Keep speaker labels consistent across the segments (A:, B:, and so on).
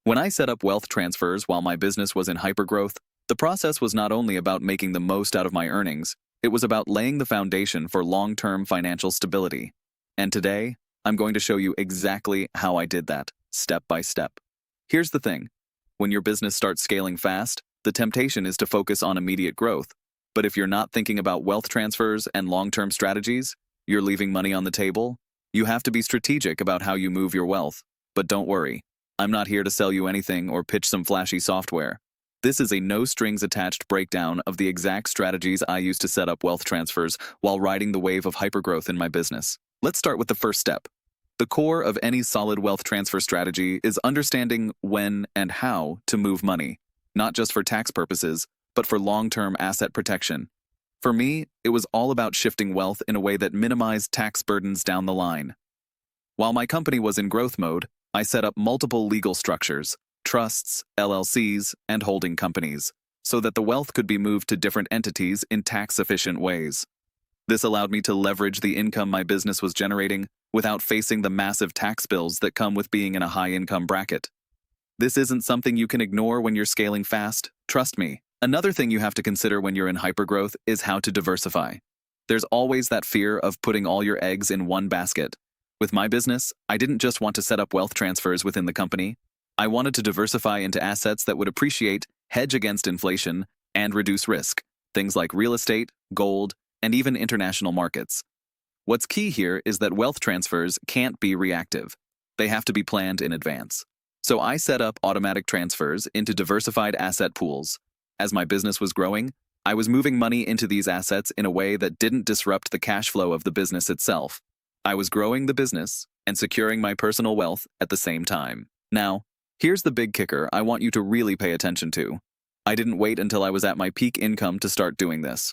A: When I set up wealth transfers while my business was in hypergrowth, the process was not only about making the most out of my earnings, it was about laying the foundation for long-term financial stability. And today, I'm going to show you exactly how I did that, step by step. Here's the thing. When your business starts scaling fast, the temptation is to focus on immediate growth. But if you're not thinking about wealth transfers and long-term strategies, you're leaving money on the table. You have to be strategic about how you move your wealth. But don't worry, I'm not here to sell you anything or pitch some flashy software. This is a no-strings-attached breakdown of the exact strategies I use to set up wealth transfers while riding the wave of hypergrowth in my business. Let's start with the first step. The core of any solid wealth transfer strategy is understanding when and how to move money, not just for tax purposes, but for long-term asset protection. For me, it was all about shifting wealth in a way that minimized tax burdens down the line. While my company was in growth mode, I set up multiple legal structures, trusts, LLCs, and holding companies, so that the wealth could be moved to different entities in tax-efficient ways. This allowed me to leverage the income my business was generating without facing the massive tax bills that come with being in a high-income bracket. This isn't something you can ignore when you're scaling fast, trust me. Another thing you have to consider when you're in hypergrowth is how to diversify. There's always that fear of putting all your eggs in one basket. With my business, I didn't just want to set up wealth transfers within the company. I wanted to diversify into assets that would appreciate, hedge against inflation, and reduce risk, things like real estate, gold, and even international markets. What's key here is that wealth transfers can't be reactive. They have to be planned in advance. So I set up automatic transfers into diversified asset pools. As my business was growing, I was moving money into these assets in a way that didn't disrupt the cash flow of the business itself. I was growing the business and securing my personal wealth at the same time. Now, here's the big kicker I want you to really pay attention to. I didn't wait until I was at my peak income to start doing this.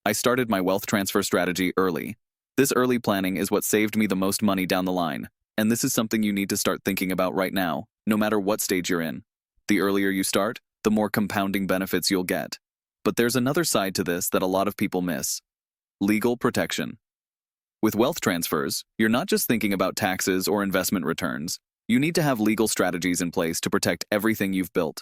A: I started my wealth transfer strategy early. This early planning is what saved me the most money down the line, and this is something you need to start thinking about right now, no matter what stage you're in. The earlier you start, the more compounding benefits you'll get. But there's another side to this that a lot of people miss. Legal protection. With wealth transfers, you're not just thinking about taxes or investment returns. You need to have legal strategies in place to protect everything you've built.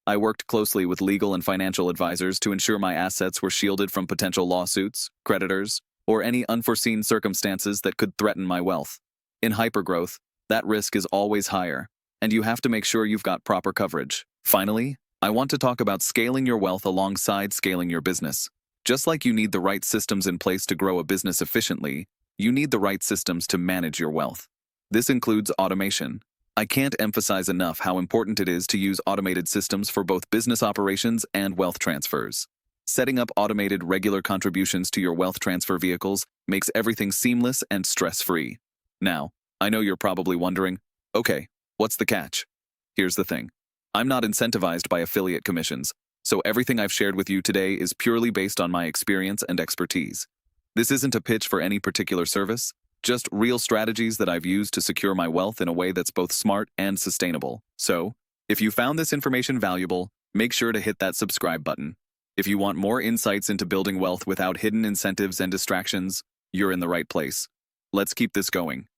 A: I worked closely with legal and financial advisors to ensure my assets were shielded from potential lawsuits, creditors, or any unforeseen circumstances that could threaten my wealth. In hypergrowth, that risk is always higher, and you have to make sure you've got proper coverage. Finally, I want to talk about scaling your wealth alongside scaling your business. Just like you need the right systems in place to grow a business efficiently, you need the right systems to manage your wealth. This includes automation. I can't emphasize enough how important it is to use automated systems for both business operations and wealth transfers. Setting up automated regular contributions to your wealth transfer vehicles makes everything seamless and stress-free. Now, I know you're probably wondering, okay, what's the catch? Here's the thing. I'm not incentivized by affiliate commissions, so everything I've shared with you today is purely based on my experience and expertise. This isn't a pitch for any particular service, just real strategies that I've used to secure my wealth in a way that's both smart and sustainable. So, if you found this information valuable, make sure to hit that subscribe button. If you want more insights into building wealth without hidden incentives and distractions, you're in the right place. Let's keep this going.